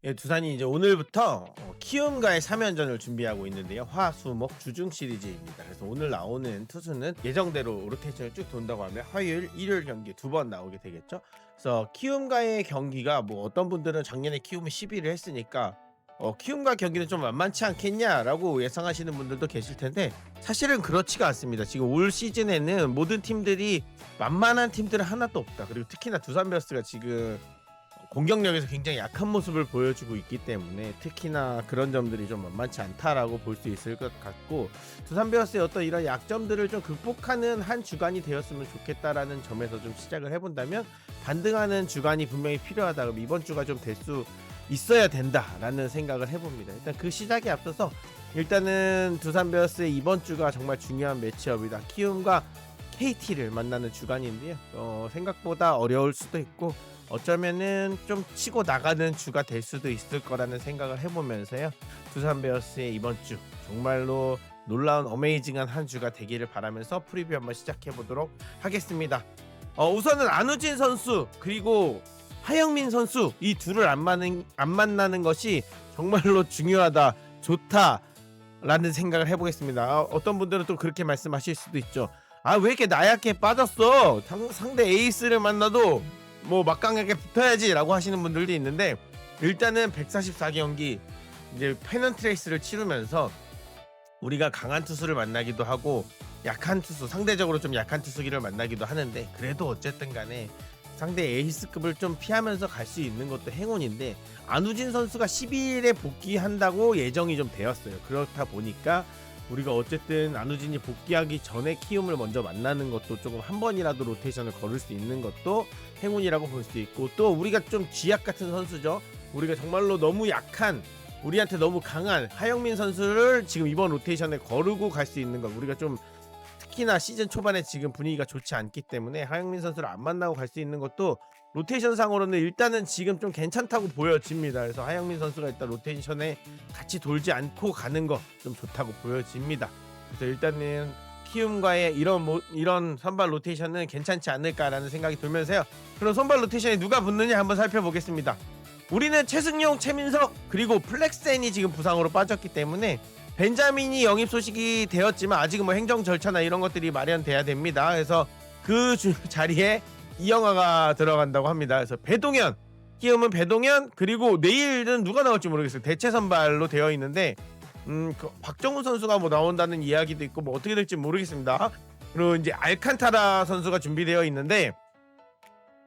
예, 두산이 이제 오늘부터 키움과의 3연전을 준비하고 있는데요. 화, 수, 목, 주중 시리즈입니다. 그래서 오늘 나오는 투수는 예정대로 로테이션을 쭉 돈다고 하면 화요일, 일요일 경기 두 번 나오게 되겠죠. 그래서 키움과의 경기가 뭐 어떤 분들은 작년에 키움이 10위를 했으니까 키움과 경기는 좀 만만치 않겠냐라고 예상하시는 분들도 계실 텐데 사실은 그렇지가 않습니다. 지금 올 시즌에는 모든 팀들이 만만한 팀들은 하나도 없다. 그리고 특히나 두산 베어스가 지금 공격력에서 굉장히 약한 모습을 보여주고 있기 때문에 특히나 그런 점들이 좀 만만치 않다라고 볼 수 있을 것 같고, 두산 베어스의 어떤 이런 약점들을 좀 극복하는 한 주간이 되었으면 좋겠다라는 점에서 좀 시작을 해본다면 반등하는 주간이 분명히 필요하다. 그럼 이번 주가 좀 될 수 있어야 된다라는 생각을 해봅니다. 일단 그 시작에 앞서서 일단은 두산 베어스의 이번 주가 정말 중요한 매치업이다. 키움과 KT를 만나는 주간인데요. 생각보다 어려울 수도 있고 어쩌면은 좀 치고 나가는 주가 될 수도 있을 거라는 생각을 해보면서요. 두산 베어스의 이번 주 정말로 놀라운 어메이징한 한 주가 되기를 바라면서 프리뷰 한번 시작해 보도록 하겠습니다. 우선은 안우진 선수 그리고 하영민 선수 이 둘을 안 만나는 것이 정말로 중요하다, 좋다라는 생각을 해보겠습니다. 어떤 분들은 또 그렇게 말씀하실 수도 있죠. 아, 왜 이렇게 나약해 빠졌어? 상대 에이스를 만나도 뭐 막강하게 붙어야지 라고 하시는 분들도 있는데, 일단은 144경기 이제 페넌트레이스를 치르면서 우리가 강한 투수를 만나기도 하고 약한 투수, 상대적으로 좀 약한 투수기를 만나기도 하는데, 그래도 어쨌든 간에 상대 에이스급을 좀 피하면서 갈 수 있는 것도 행운인데, 안우진 선수가 12일에 복귀한다고 예정이 좀 되었어요. 그렇다 보니까 우리가 어쨌든 안우진이 복귀하기 전에 키움을 먼저 만나는 것도 조금 한 번이라도 로테이션을 걸을 수 있는 것도 행운이라고 볼 수 있고, 또 우리가 좀 쥐약 같은 선수죠. 우리가 정말로 너무 약한, 우리한테 너무 강한 하영민 선수를 지금 이번 로테이션에 거르고 갈 수 있는 것, 우리가 좀 특히나 시즌 초반에 지금 분위기가 좋지 않기 때문에 하영민 선수를 안 만나고 갈 수 있는 것도 로테이션 상으로는 일단은 지금 좀 괜찮다고 보여집니다. 그래서 하영민 선수가 일단 로테이션에 같이 돌지 않고 가는 거 좀 좋다고 보여집니다. 그래서 일단은 키움과의 이런 선발 로테이션은 괜찮지 않을까라는 생각이 들면서요. 그럼 선발 로테이션에 누가 붙느냐 한번 살펴보겠습니다. 우리는 최승용, 최민석 그리고 플렉센이 지금 부상으로 빠졌기 때문에 벤자민이 영입 소식이 되었지만 아직은 뭐 행정 절차나 이런 것들이 마련돼야 됩니다. 그래서 그 자리에 이영하가 들어간다고 합니다. 그래서 배동현, 키움은 배동현, 그리고 내일은 누가 나올지 모르겠어요. 대체 선발로 되어 있는데 박정우 선수가 뭐 나온다는 이야기도 있고 뭐 어떻게 될지 모르겠습니다. 그리고 이제 알칸타라 선수가 준비되어 있는데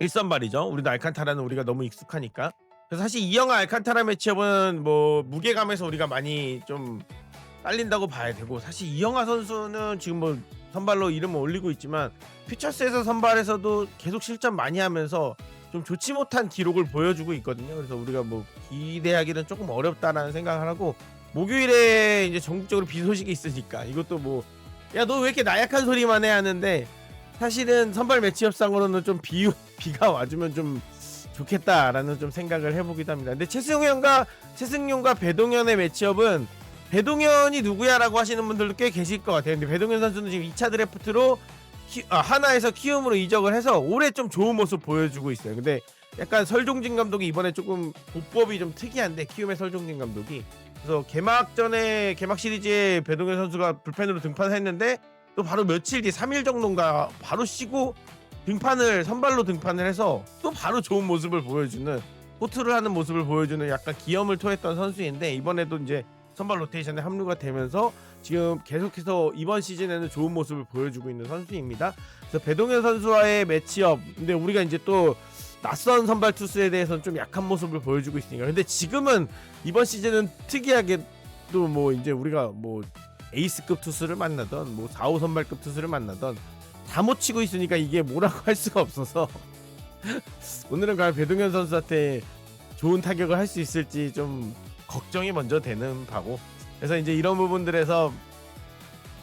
1선발이죠. 우리도 알칸타라는 우리가 너무 익숙하니까. 그래서 사실 이영하 알칸타라 매치업은 뭐 무게감에서 우리가 많이 좀 딸린다고 봐야 되고, 사실 이영하 선수는 지금 뭐 선발로 이름을 올리고 있지만 퓨처스에서 선발에서도 계속 실점 많이 하면서 좀 좋지 못한 기록을 보여주고 있거든요. 그래서 우리가 뭐 기대하기는 조금 어렵다라는 생각을 하고, 목요일에 이제 전국적으로 비 소식이 있으니까 이것도 뭐 야 너 왜 이렇게 나약한 소리만 해 하는데, 사실은 선발 매치업상으로는 좀 비가 와주면 좀 좋겠다라는 좀 생각을 해보기도 합니다. 근데 최승용과 배동현의 매치업은, 배동현이 누구야라고 하시는 분들도 꽤 계실 것 같아요. 근데 배동현 선수는 지금 2차 드래프트로 하나에서 키움으로 이적을 해서 올해 좀 좋은 모습 보여주고 있어요. 근데 약간 설종진 감독이 이번에 조금 보법이 좀 특이한데, 키움의 설종진 감독이, 그래서 개막 시리즈에 배동현 선수가 불펜으로 등판했는데 또 바로 며칠 뒤 3일 정도인가 바로 쉬고 선발로 등판을 해서 또 바로 좋은 모습을 보여주는, 호투를 하는 모습을 보여주는 약간 기염을 토했던 선수인데, 이번에도 이제 선발 로테이션에 합류가 되면서 지금 계속해서 이번 시즌에는 좋은 모습을 보여주고 있는 선수입니다. 그래서 배동현 선수와의 매치업, 근데 우리가 이제 또 낯선 선발 투수에 대해서는 좀 약한 모습을 보여주고 있으니까, 근데 지금은 이번 시즌은 특이하게 또 뭐 이제 우리가 뭐 에이스급 투수를 만나던 뭐 4, 5 선발급 투수를 만나던 다 못 치고 있으니까 이게 뭐라고 할 수가 없어서 오늘은 과연 배동현 선수한테 좋은 타격을 할 수 있을지 좀 걱정이 먼저 되는 바고, 그래서 이제 이런 부분들에서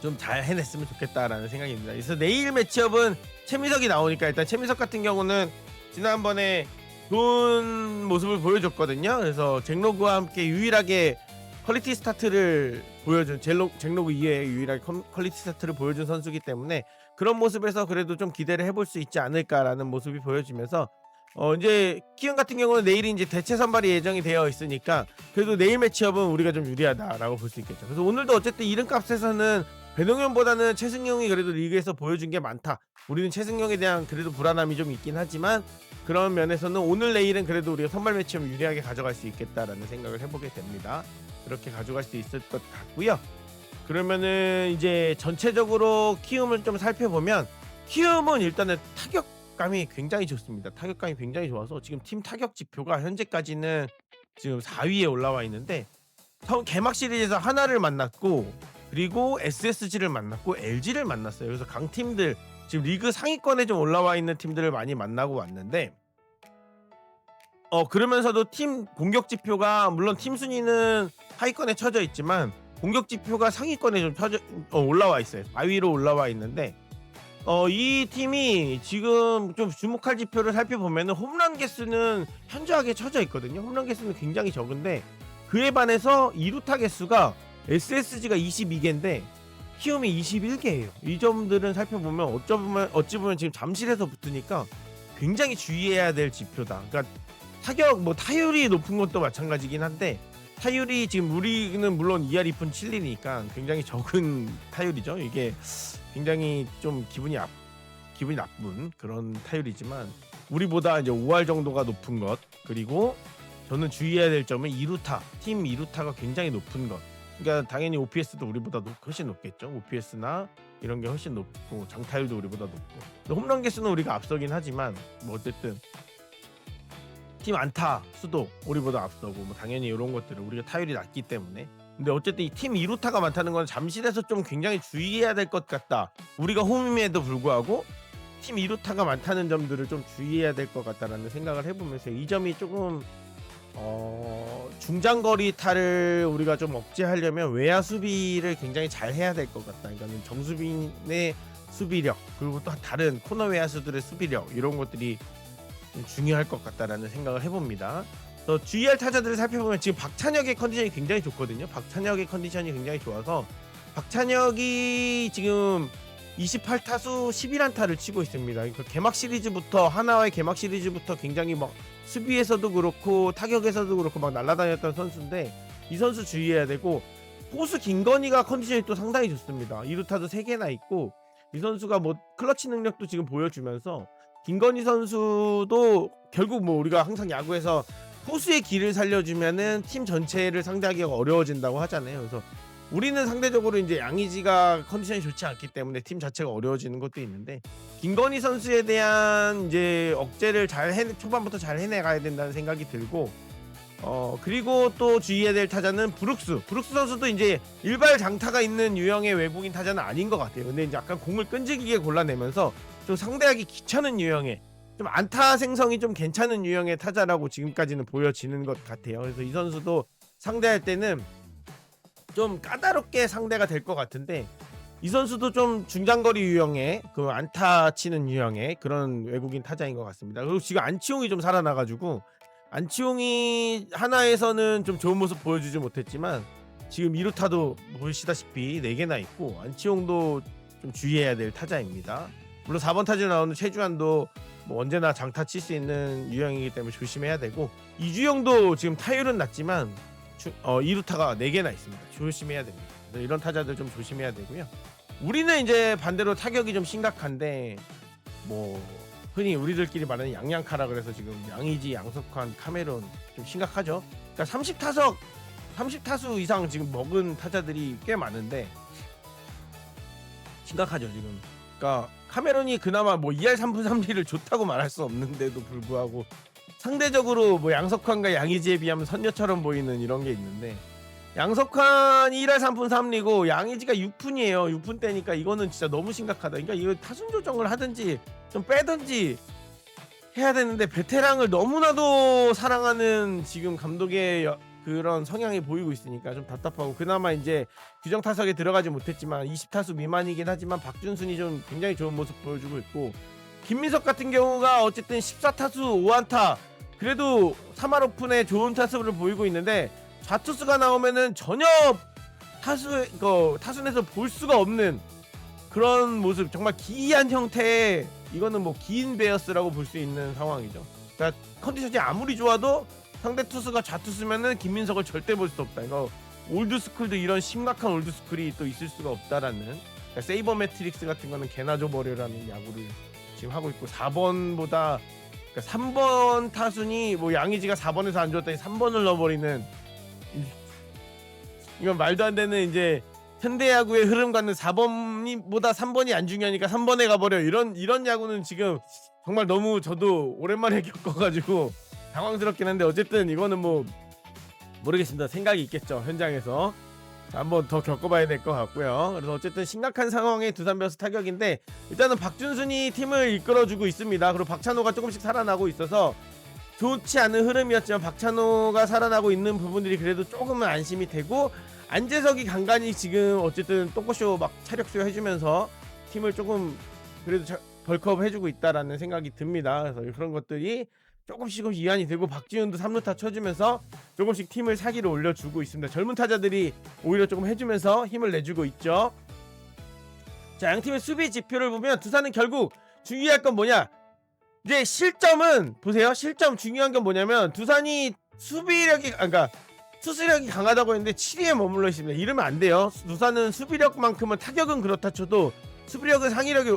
좀 잘 해냈으면 좋겠다라는 생각입니다. 그래서 내일 매치업은 최민석이 나오니까, 일단 최민석 같은 경우는 지난번에 좋은 모습을 보여줬거든요. 그래서 잭로그와 함께 유일하게 퀄리티 스타트를 보여준, 잭로그 이외에 유일하게 퀄리티 스타트를 보여준 선수이기 때문에 그런 모습에서 그래도 좀 기대를 해볼 수 있지 않을까라는 모습이 보여지면서 이제 키움 같은 경우는 내일이 이제 대체 선발이 예정이 되어 있으니까 그래도 내일 매치업은 우리가 좀 유리하다라고 볼 수 있겠죠. 그래서 오늘도 어쨌든 이름값에서는 배동현보다는 최승용이 그래도 리그에서 보여준 게 많다. 우리는 최승용에 대한 그래도 불안함이 좀 있긴 하지만 그런 면에서는 오늘 내일은 그래도 우리가 선발 매치업 유리하게 가져갈 수 있겠다라는 생각을 해보게 됩니다. 그렇게 가져갈 수 있을 것 같고요. 그러면은 이제 전체적으로 키움을 좀 살펴보면 키움은 일단은 타격감이 굉장히 좋습니다. 타격감이 굉장히 좋아서 지금 팀 타격 지표가 현재까지는 지금 4위에 올라와 있는데 개막 시리즈에서 하나를 만났고 그리고 SSG를 만났고 LG를 만났어요. 그래서 강팀들 지금 리그 상위권에 좀 올라와 있는 팀들을 많이 만나고 왔는데 그러면서도 팀 공격 지표가 물론 팀 순위는 하위권에 처져 있지만 공격 지표가 상위권에 좀 올라와 있어요. 4위로 올라와 있는데 이 팀이 지금 좀 주목할 지표를 살펴보면은 홈런 개수는 현저하게 처져 있거든요. 홈런 개수는 굉장히 적은데 그에 반해서 2루타 개수가 SSG가 22개인데 키움이 21개예요. 이 점들은 살펴보면 어찌 보면 지금 잠실에서 붙으니까 굉장히 주의해야 될 지표다. 그러니까 타율이 높은 것도 마찬가지긴 한데 타율이 지금 우리는 물론 2할 2푼 7리니까 굉장히 적은 타율이죠. 이게 굉장히 좀 기분이 나쁜 그런 타율이지만 우리보다 이제 5할 정도가 높은 것 그리고 저는 주의해야 될 점은 팀 2루타가 굉장히 높은 것. 그러니까 당연히 OPS도 우리보다 훨씬 높겠죠. OPS나 이런 게 훨씬 높고 장타율도 우리보다 높고 홈런 개수는 우리가 앞서긴 하지만 뭐 어쨌든 팀 안타 수도 우리보다 앞서고 뭐 당연히 이런 것들을 우리가 타율이 낮기 때문에 근데 어쨌든 이 팀 2루타가 많다는 건 잠실에서 좀 굉장히 주의해야 될 것 같다. 우리가 홈임에도 불구하고 팀 2루타가 많다는 점들을 좀 주의해야 될 것 같다라는 생각을 해보면서 이 점이 조금 중장거리 타를 우리가 좀 억제하려면 외야 수비를 굉장히 잘 해야 될 것 같다. 그러니까 정수빈의 수비력 그리고 또 다른 코너 외야수들의 수비력 이런 것들이 좀 중요할 것 같다라는 생각을 해봅니다. 또 주의할 타자들을 살펴보면 지금 박찬혁의 컨디션이 굉장히 좋거든요. 박찬혁의 컨디션이 굉장히 좋아서 박찬혁이 지금 28타수 11안타를 치고 있습니다. 그러니까 개막 시리즈부터 하나와의 개막 시리즈부터 굉장히 막 수비에서도 그렇고 타격에서도 그렇고 막 날아다녔던 선수인데 이 선수 주의해야 되고 포수 김건희가 컨디션이 또 상당히 좋습니다. 2루타도 3개나 있고 이 선수가 뭐 클러치 능력도 지금 보여주면서 김건희 선수도 결국 뭐 우리가 항상 야구에서 포수의 길을 살려주면은 팀 전체를 상대하기가 어려워진다고 하잖아요. 그래서 우리는 상대적으로 이제 양의지가 컨디션이 좋지 않기 때문에 팀 자체가 어려워지는 것도 있는데 김건희 선수에 대한 이제 억제를 초반부터 잘 해내가야 된다는 생각이 들고 그리고 또 주의해야 될 타자는 브룩스 선수도 이제 일발 장타가 있는 유형의 외국인 타자는 아닌 것 같아요. 근데 이제 약간 공을 끈질기게 골라내면서 좀 상대하기 귀찮은 유형의 좀 안타 생성이 좀 괜찮은 유형의 타자라고 지금까지는 보여지는 것 같아요. 그래서 이 선수도 상대할 때는 좀 까다롭게 상대가 될 것 같은데 이 선수도 좀 중장거리 유형의 그 안타 치는 유형의 그런 외국인 타자인 것 같습니다. 그리고 지금 안치홍이 좀 살아나가지고 안치홍이 하나에서는 좀 좋은 모습 보여주지 못했지만 지금 2루타도 보시다시피 4개나 있고 안치홍도 좀 주의해야 될 타자입니다. 물론 4번 타자로 나오는 최주환도 뭐 언제나 장타 칠 수 있는 유형이기 때문에 조심해야 되고 이주영도 지금 타율은 낮지만 2루타가 4개나 있습니다. 조심해야 됩니다. 이런 타자들 좀 조심해야 되고요. 우리는 이제 반대로 타격이 좀 심각한데 뭐 흔히 우리들끼리 말하는 양양카라 그래서 지금 양의지, 양석환, 카메론 좀 심각하죠. 그러니까 30타수 이상 지금 먹은 타자들이 꽤 많은데 심각하죠 지금. 그러니까 카메론이 그나마 뭐 2할 3분 3리를 좋다고 말할 수 없는데도 불구하고 상대적으로 뭐 양석환과 양의지에 비하면 선녀처럼 보이는 이런 게 있는데 양석환이 1할 3분 3리고 양의지가 6푼이에요. 6푼 대니까 이거는 진짜 너무 심각하다. 그러니까 이거 타순 조정을 하든지 좀 빼든지 해야 되는데 베테랑을 너무나도 사랑하는 지금 감독의 그런 성향이 보이고 있으니까 좀 답답하고 그나마 이제 규정 타석에 들어가지 못했지만 20타수 미만이긴 하지만 박준순이 좀 굉장히 좋은 모습 보여주고 있고 김민석 같은 경우가 어쨌든 14타수 5안타 그래도 3할 오픈에 좋은 타수를 보이고 있는데 좌투수가 나오면은 전혀 타순에서 볼 수가 없는 그런 모습 정말 기이한 형태의 이거는 뭐 기인 베어스라고 볼 수 있는 상황이죠. 그러니까 컨디션이 아무리 좋아도 상대 투수가 좌투수면은 김민석을 절대 볼 수 없다. 이거 올드스쿨도 이런 심각한 올드스쿨이 또 있을 수가 없다라는, 그러니까 세이버 매트릭스 같은 거는 개나 줘버려라는 야구를 지금 하고 있고, 4번보다 그러니까 3번 타순이 뭐 양의지가 4번에서 안 좋았더니 3번을 넣어버리는, 이건 말도 안 되는 이제 현대야구의 흐름과는 4번보다 3번이 안 중요하니까 3번에 가버려, 이런 야구는 지금 정말 너무 저도 오랜만에 겪어가지고 당황스럽긴 한데, 어쨌든 이거는 뭐 모르겠습니다. 생각이 있겠죠, 현장에서. 한번 더 겪어봐야 될 것 같고요. 그래서 어쨌든 심각한 상황의 두산 베어스 타격인데, 일단은 박준순이 팀을 이끌어주고 있습니다. 그리고 박찬호가 조금씩 살아나고 있어서 좋지 않은 흐름이었지만 박찬호가 살아나고 있는 부분들이 그래도 조금은 안심이 되고, 안재석이 간간히 지금 어쨌든 똥꼬쇼 막 차력 수요 해주면서 팀을 조금 그래도 벌크업 해주고 있다라는 생각이 듭니다. 그래서 그런 것들이 조금씩 위안이 되고, 박지훈도 3루타 쳐주면서 조금씩 팀을 사기로 올려주고 있습니다. 젊은 타자들이 오히려 조금 해주면서 힘을 내주고 있죠. 자, 양팀의 수비 지표를 보면 두산은 결국 중요할 건 뭐냐, 이제 실점은 보세요. 실점 중요한 건 뭐냐면, 두산이 수비력이, 그러니까 투수력이 강하다고 했는데 7위에 머물러 있습니다. 이러면 안 돼요. 두산은 수비력만큼은, 타격은 그렇다 쳐도 수비력은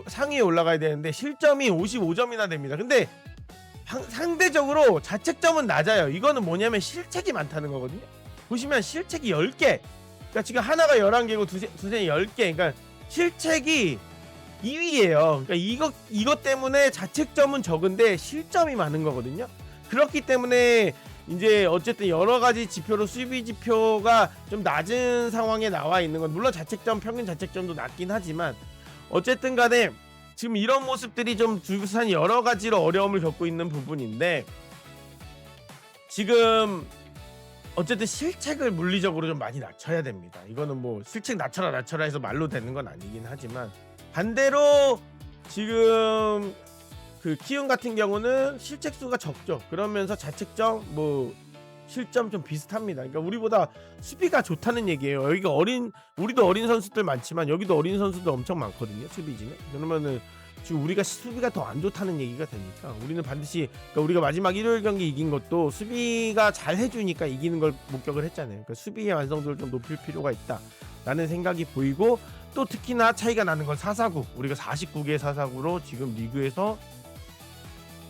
상위에 올라가야 되는데 실점이 55점이나 됩니다. 근데 상대적으로 자책점은 낮아요. 이거는 뭐냐면 실책이 많다는 거거든요. 보시면 실책이 10개. 그러니까 지금 하나가 11개고 두산이 10개. 그러니까 실책이 2위예요. 그러니까 이것 때문에 자책점은 적은데 실점이 많은 거거든요. 그렇기 때문에 이제 어쨌든 여러 가지 지표로 수비 지표가 좀 낮은 상황에 나와 있는 건, 물론 자책점, 평균 자책점도 낮긴 하지만 어쨌든 간에 지금 이런 모습들이 좀 두산이 여러 가지로 어려움을 겪고 있는 부분인데, 지금 어쨌든 실책을 물리적으로 좀 많이 낮춰야 됩니다. 이거는 뭐 실책 낮춰라 해서 말로 되는 건 아니긴 하지만, 반대로 지금 그 키움 같은 경우는 실책 수가 적죠. 그러면서 자책점, 뭐 실점 좀 비슷합니다. 그러니까 우리보다 수비가 좋다는 얘기예요. 여기가 우리도 어린 선수들 많지만 여기도 어린 선수들 엄청 많거든요, 수비진은. 그러면은 지금 우리가 수비가 더 안 좋다는 얘기가 되니까, 우리는 반드시, 그러니까 우리가 마지막 일요일 경기 이긴 것도 수비가 잘 해주니까 이기는 걸 목격을 했잖아요. 그러니까 수비의 완성도를 좀 높일 필요가 있다라는 생각이 보이고, 또 특히나 차이가 나는 건 4사구. 우리가 49개 4사구로 지금 리그에서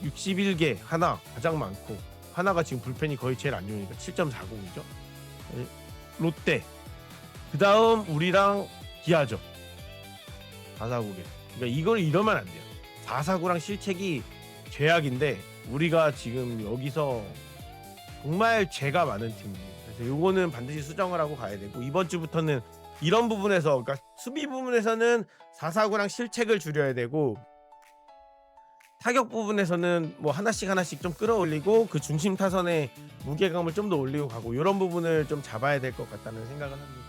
61개, 하나 가장 많고, 하나가 지금 불펜이 거의 제일 안 좋으니까 7.40이죠. 롯데, 그 다음 우리랑 기아죠. 4사구개. 그러니까 이걸 이러면 안 돼요. 4사구랑 실책이 죄악인데 우리가 지금 여기서 정말 죄가 많은 팀이에요. 그래서 요거는 반드시 수정을 하고 가야 되고, 이번 주부터는 이런 부분에서, 그러니까 수비 부분에서는 4사구랑 실책을 줄여야 되고, 타격 부분에서는 뭐 하나씩 좀 끌어올리고 그 중심 타선의 무게감을 좀 더 올리고 가고, 이런 부분을 좀 잡아야 될 것 같다는 생각을 합니다.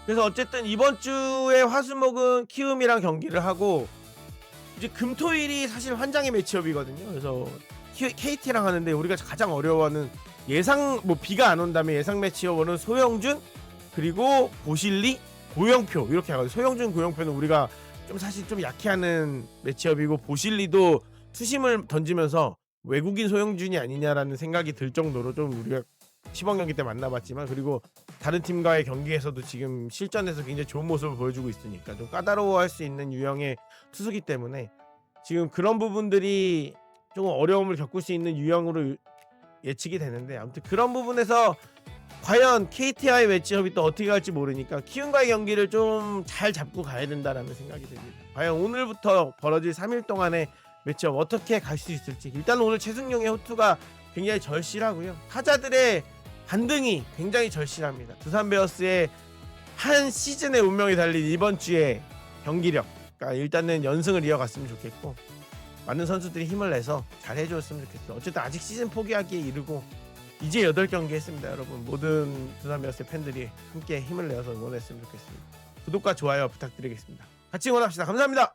그래서 어쨌든 이번 주에 화수목은 키움이랑 경기를 하고, 이제 금토일이 사실 환장의 매치업이거든요. 그래서 KT랑 하는데, 우리가 가장 어려워하는 예상, 뭐 비가 안 온다면 예상 매치업은 소영준, 그리고 보실리, 고영표 이렇게 하거든요. 소영준, 고영표는 우리가 좀 사실 좀 약해하는 매치업이고, 보실리도 투심을 던지면서 외국인 소영준이 아니냐라는 생각이 들 정도로 좀 우리가 시범 경기 때 만나봤지만, 그리고 다른 팀과의 경기에서도 지금 실전에서 굉장히 좋은 모습을 보여주고 있으니까 좀 까다로워할 수 있는 유형의 투수기 때문에 지금 그런 부분들이 조금 어려움을 겪을 수 있는 유형으로 예측이 되는데, 아무튼 그런 부분에서 과연 KT와의 매치업이 또 어떻게 갈지 모르니까 키움과의 경기를 좀 잘 잡고 가야 된다라는 생각이 듭니다. 과연 오늘부터 벌어질 3일 동안의 매치업 어떻게 갈 수 있을지. 일단 오늘 최승용의 호투가 굉장히 절실하고요. 타자들의 반등이 굉장히 절실합니다. 두산 베어스의 한 시즌의 운명이 달린 이번 주의 경기력, 그러니까 일단은 연승을 이어갔으면 좋겠고, 많은 선수들이 힘을 내서 잘 해줬으면 좋겠어요. 어쨌든 아직 시즌 포기하기에 이르고 이제 8경기 했습니다. 여러분, 모든 두산 베어스 팬들이 함께 힘을 내어서 응원했으면 좋겠습니다. 구독과 좋아요 부탁드리겠습니다. 같이 응원합시다. 감사합니다.